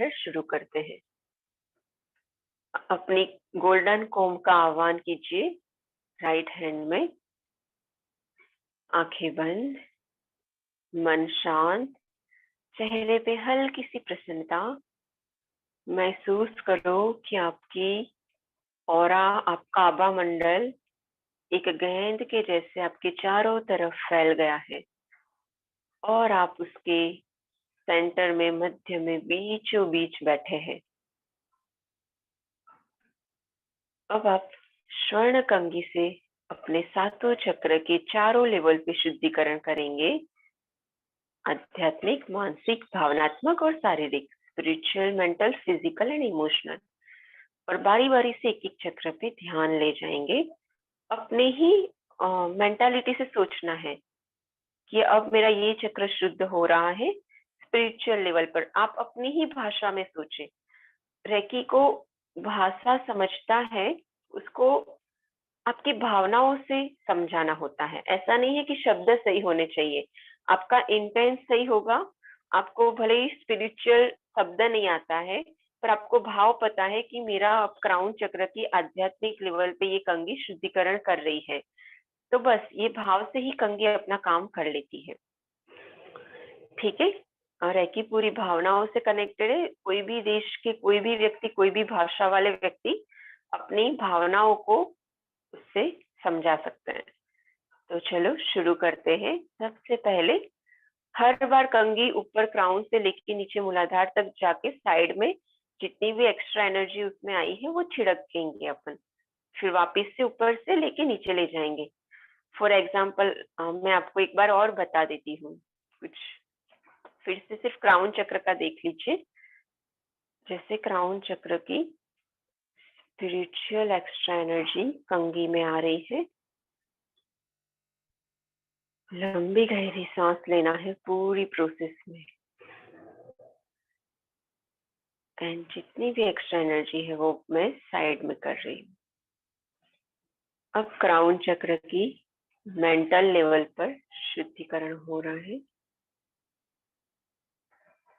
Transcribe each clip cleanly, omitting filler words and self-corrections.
Method शुरू करते हैं। अपनी गोल्डन कोम का आह्वान कीजिए। राइट हैंड में आंखें बंद, मन शांत, चेहरे पे हल्की सी प्रसन्नता। महसूस करो कि आपकी ऑरा, आपका आभा मंडल एक गेंद के जैसे आपके चारों तरफ फैल गया है और आप उसके सेंटर में, मध्य में, बीचों बीच बैठे हैं। अब आप स्वर्ण कंघी से अपने सातों चक्र के चारों लेवल पे शुद्धिकरण करेंगे। आध्यात्मिक, मानसिक, भावनात्मक और शारीरिक, spiritual, mental, physical and emotional. और बारी बारी से एक एक चक्र पे ध्यान ले जाएंगे। अपने ही मेंटालिटी से सोचना है कि अब मेरा ये चक्र शुद्ध हो रहा है। स्पिरिचुअल लेवल पर आप अपनी ही भाषा में सोचें। रेकी को भाषा समझता है, उसको आपकी भावनाओं से समझाना होता है। ऐसा नहीं है कि शब्द सही होने चाहिए, आपका इंटेंस सही होगा। आपको भले ही स्पिरिचुअल शब्द नहीं आता है, पर आपको भाव पता है कि मेरा क्राउन चक्र की आध्यात्मिक लेवल पे ये कंघी शुद्धिकरण कर रही है। तो बस ये भाव से ही कंघी अपना काम कर लेती है। ठीक है। और रेकी पूरी भावनाओं से कनेक्टेड है। कोई भी देश के कोई भी व्यक्ति, कोई भी भाषा वाले व्यक्ति अपनी भावनाओं को उससे समझा सकते हैं। तो चलो शुरू करते हैं। सबसे पहले हर बार कंघी ऊपर क्राउन से लेके नीचे मूलाधार तक जाके साइड में जितनी भी एक्स्ट्रा एनर्जी उसमें आई है वो छिड़केंगे अपन। फिर वापस से ऊपर से लेके नीचे ले जाएंगे। फॉर एग्जाम्पल मैं आपको एक बार और बता देती हूँ कुछ। फिर से सिर्फ क्राउन चक्र का देख लीजिए। जैसे क्राउन चक्र की स्पिरिचुअल एक्स्ट्रा एनर्जी कंघी में आ रही है। लंबी गहरी सांस लेना है पूरी प्रोसेस में। एंड जितनी भी एक्स्ट्रा एनर्जी है वो मैं साइड में कर रही हूँ। अब क्राउन चक्र की मेंटल लेवल पर शुद्धिकरण हो रहा है।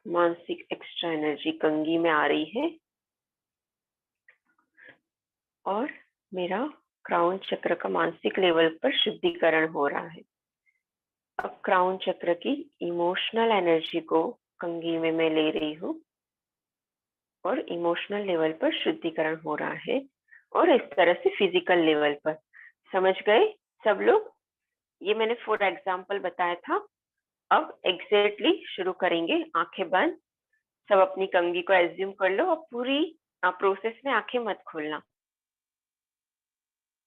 मानसिक एक्स्ट्रा एनर्जी कंघी में आ रही है और मेरा क्राउन चक्र का मानसिक लेवल पर शुद्धिकरण हो रहा है। अब क्राउन चक्र की इमोशनल एनर्जी को कंघी में मैं ले रही हूँ और इमोशनल लेवल पर शुद्धिकरण हो रहा है। और इस तरह से फिजिकल लेवल पर। समझ गए सब लोग? ये मैंने फॉर एग्जाम्पल बताया था। अब एग्जैक्टली शुरू करेंगे। आंखें बंद, सब अपनी कंघी को एज्यूम कर लो और पूरी प्रोसेस में आंखें मत खोलना।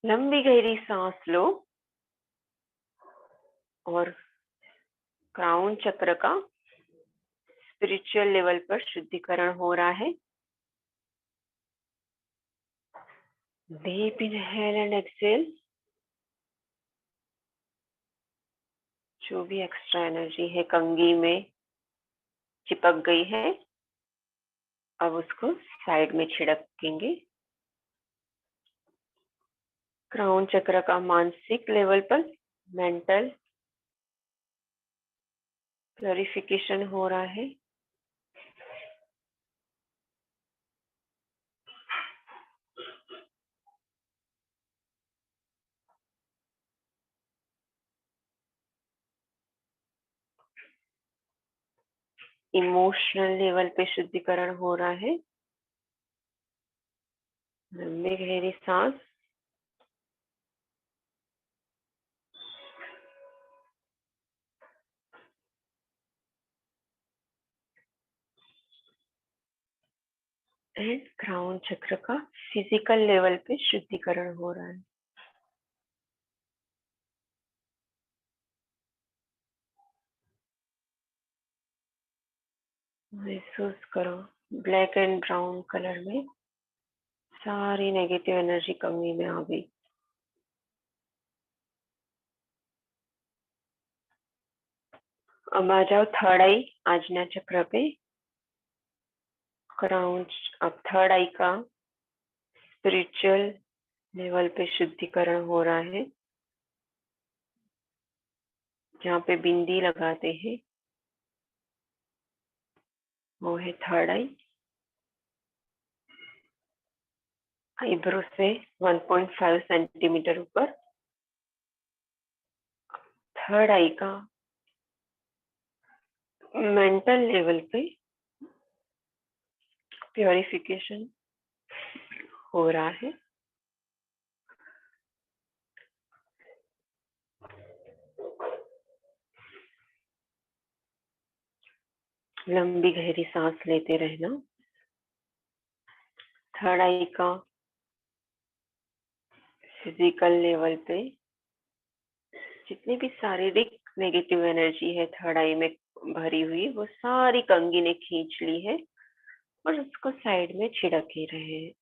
लंबी गहरी सांस लो और क्राउन चक्र का स्पिरिचुअल लेवल पर शुद्धिकरण हो रहा है। Deep inhale and exhale. जो भी एक्स्ट्रा एनर्जी है कंघी में चिपक गई है, अब उसको साइड में छिड़केंगे। क्राउन चक्र का मानसिक लेवल पर मेंटल प्योरिफिकेशन हो रहा है। इमोशनल लेवल पे शुद्धिकरण हो रहा है। लंबी गहरी सांस। एंड क्राउन चक्र का फिजिकल लेवल पे शुद्धिकरण हो रहा है। महसूस करो ब्लैक एंड ब्राउन कलर में सारी नेगेटिव एनर्जी कंघी में आ गई। अब आ जाओ थर्ड आई आज्ञा चक्र पे। क्राउन, अब थर्ड आई का स्पिरिचुअल लेवल पे शुद्धिकरण हो रहा है। जहाँ पे बिंदी लगाते हैं वो है थर्ड आई। आईब्रो से 1.5 सेंटीमीटर ऊपर। थर्ड आई का मेंटल लेवल पे प्योरिफिकेशन हो रहा है। लंबी गहरी सांस लेते रहना। थर्ड आई का फिजिकल लेवल पे जितनी भी शारीरिक नेगेटिव एनर्जी है थर्ड आई में भरी हुई, वो सारी कंगी ने खींच ली है और उसको साइड में छिड़क ही रहे हैं।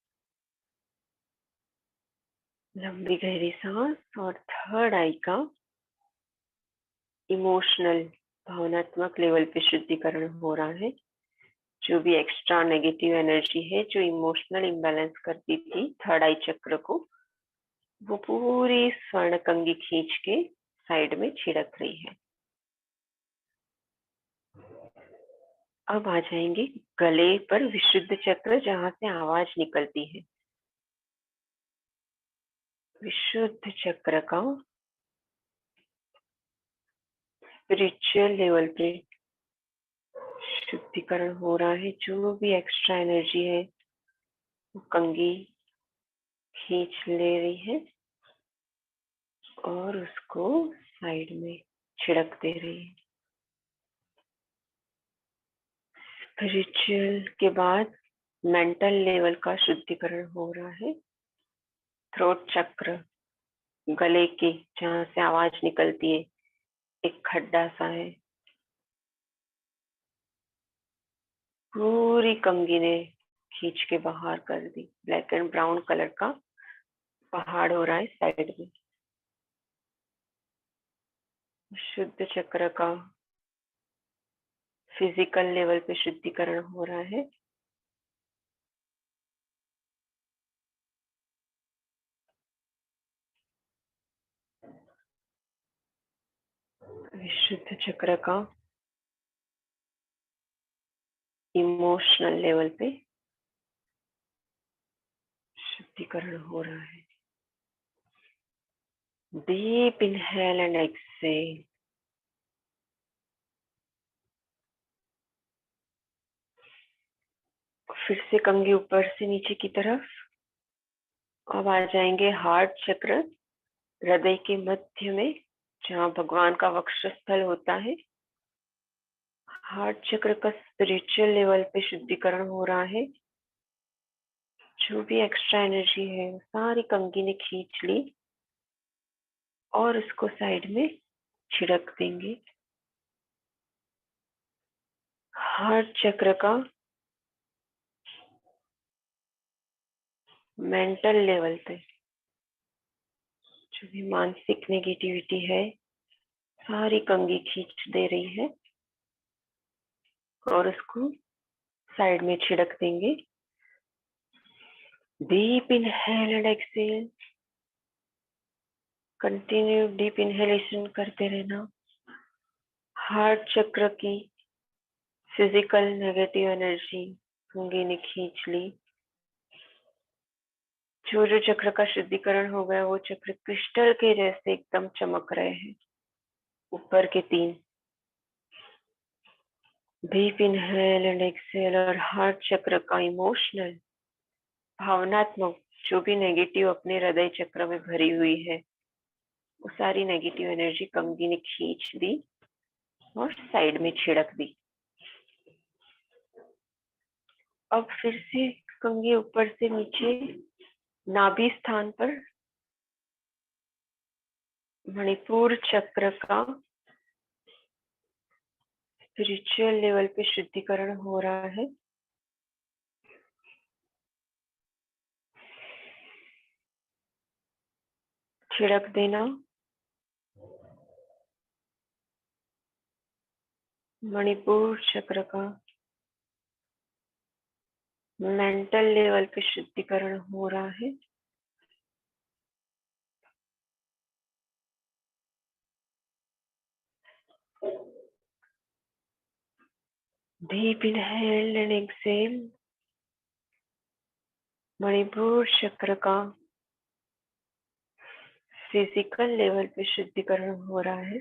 लंबी गहरी सांस और थर्ड आई का इमोशनल भावनात्मक लेवल पे शुद्धिकरण हो रहा है। जो भी एक्स्ट्रा नेगेटिव एनर्जी है जो इमोशनल इम्बैलेंस करती थी थर्ड आई चक्र को, वो पूरी स्वर्ण कंगी खींच के साइड में छिड़क रही है। अब आ जाएंगे गले पर विशुद्ध चक्र, जहां से आवाज निकलती है। विशुद्ध चक्र का स्पिरिचुअल लेवल पे शुद्धिकरण हो रहा है। जो भी एक्स्ट्रा एनर्जी है वो कंगी खींच ले रही है और उसको साइड में छिड़क दे रही है। स्पिरिचुअल के बाद मेंटल लेवल का शुद्धिकरण हो रहा है। थ्रोट चक्र, गले के जहां से आवाज निकलती है, एक खड्डा सा है, पूरी कंगी ने खींच के बाहर कर दी। ब्लैक एंड ब्राउन कलर का पहाड़ हो रहा है साइड में। शुद्ध चक्र का फिजिकल लेवल पे शुद्धिकरण हो रहा है। विशुद्ध चक्र का इमोशनल लेवल पे शुद्धिकरण हो रहा है। Deep inhale and exhale. फिर से कंघी ऊपर से नीचे की तरफ। अब आ जाएंगे हार्ट चक्र, हृदय के मध्य में, जहाँ भगवान का वक्षस्थल होता है। हार्ट चक्र का स्पिरिचुअल लेवल पे शुद्धिकरण हो रहा है। जो भी एक्स्ट्रा एनर्जी है सारी कंगी ने खींच ली और उसको साइड में छिड़क देंगे। हार्ट चक्र का मेंटल लेवल पे जो भी मानसिक नेगेटिविटी है सारी कंगी खींच दे रही है और उसको साइड में छिड़क देंगे। Deep inhale and exhale. Continue deep inhalation करते रहना। हार्ट चक्र की फिजिकल नेगेटिव एनर्जी कंगी ने खींच ली। जो जो चक्र का शुद्धिकरण हो गया वो चक्र क्रिस्टल के जैसे एकदम चमक रहे हैं। ऊपर के 3 डीप इनहेल एंड एक्सहेल और हार्ट चक्र का इमोशनल भावनात्मक जो भी नेगेटिव अपने हृदय चक्र में भरी हुई है वो सारी नेगेटिव एनर्जी कंगी ने खींच दी और साइड में छिड़क दी। अब फिर से कंगी ऊपर से नीचे नाभि स्थान पर मणिपुर चक्र का स्पिरिचुअल लेवल पे शुद्धिकरण हो रहा है। छिड़क देना। मणिपुर चक्र का मेंटल लेवल पे शुद्धिकरण हो रहा है। Deep inhale and exhale. Manipur चक्र का फिजिकल लेवल पे शुद्धिकरण हो रहा है।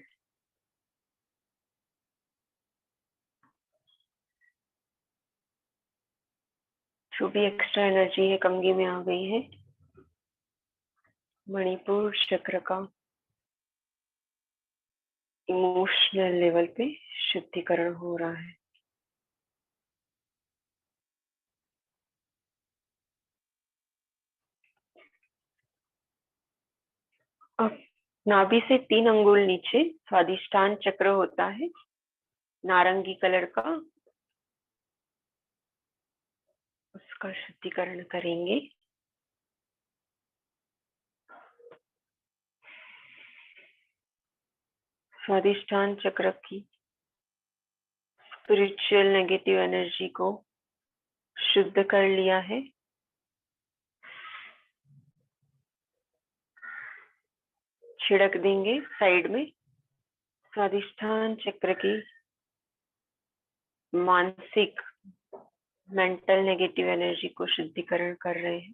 जो भी एक्स्ट्रा एनर्जी है कंगी में आ गई है, मणिपुर चक्र का इमोशनल लेवल पे शुद्धिकरण हो रहा है। अब नाभि से 3 अंगुल नीचे स्वादिष्ठान चक्र होता है, नारंगी कलर का, उसका शुद्धिकरण करेंगे। स्वादिष्ठान चक्र की स्पिरिचुअल नेगेटिव एनर्जी को शुद्ध कर लिया है। छिड़क देंगे साइड में। स्वादिष्ठान चक्र की मानसिक मेंटल नेगेटिव एनर्जी को शुद्धिकरण कर रहे हैं।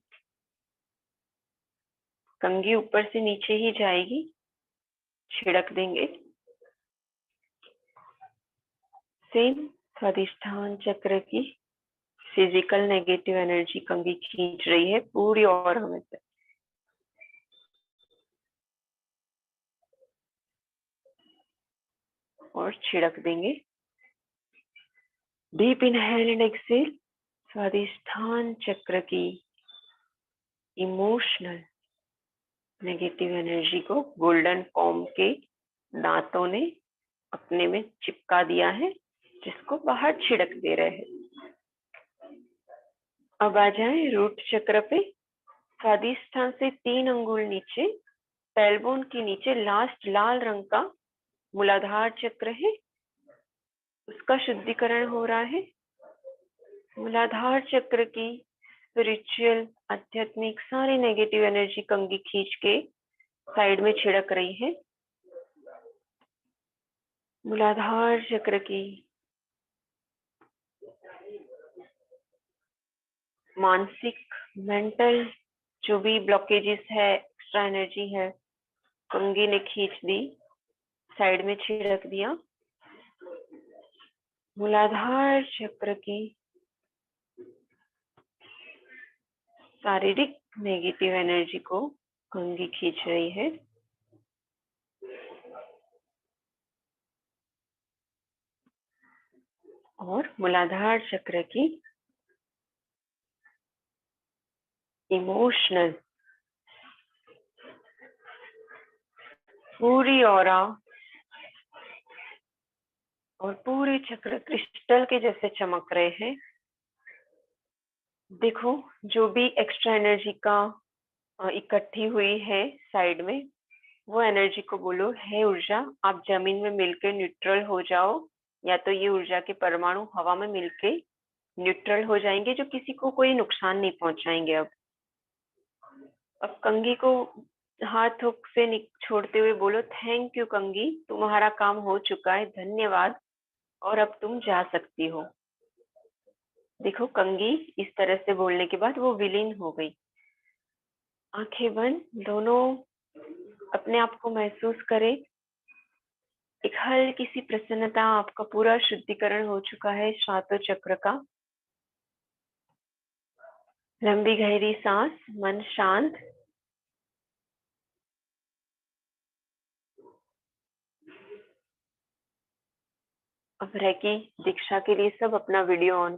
कंघी ऊपर से नीचे ही जाएगी, छिड़क देंगे। सेम स्वादिष्ठान चक्र की फिजिकल नेगेटिव एनर्जी कंघी खींच रही है पूरी और हमें से। और छिड़क देंगे। Deep inhale and exhale. Swadhisthana chakra की इमोशनल नेगेटिव एनर्जी को गोल्डन फॉर्म के दांतों ने अपने में चिपका दिया है, जिसको बाहर छिड़क दे रहे हैं। अब आ जाए रूट चक्र पे। स्वादिष्ठान से 3 अंगुल नीचे टेलबोन के नीचे लास्ट लाल रंग का मूलाधार चक्र है, उसका शुद्धिकरण हो रहा है। मूलाधार चक्र की स्पिरिचुअल आध्यात्मिक सारी नेगेटिव एनर्जी कंघी खींच के साइड में छिड़क रही है। मूलाधार चक्र की मानसिक मेंटल जो भी ब्लॉकेजेस है, एक्स्ट्रा एनर्जी है, कंघी ने खींच दी, साइड में छिड़क दिया। मूलाधार चक्र की शारीरिक नेगेटिव एनर्जी को कंघी खींच रही है। और मूलाधार चक्र की इमोशनल पूरी ऑरा और पूरे चक्र क्रिस्टल के जैसे चमक रहे हैं। देखो, जो भी एक्स्ट्रा एनर्जी का इकट्ठी हुई है साइड में, वो एनर्जी को बोलो, है ऊर्जा आप जमीन में मिलकर न्यूट्रल हो जाओ, या तो ये ऊर्जा के परमाणु हवा में मिलके न्यूट्रल हो जाएंगे, जो किसी को कोई नुकसान नहीं पहुंचाएंगे। अब कंघी को हाथ हुक से छोड़ते हुए बोलो, थैंक यू कंघी, तुम्हारा काम हो चुका है, धन्यवाद, और अब तुम जा सकती हो। देखो, कंघी इस तरह से बोलने के बाद वो विलीन हो गई। आंखें बंद, दोनों अपने आप को महसूस करें। एक हल्की सी प्रसन्नता, आपका पूरा शुद्धिकरण हो चुका है सातों चक्र का। लंबी गहरी सांस, मन शांत। अब रेकी दीक्षा के लिए सब अपना वीडियो ऑन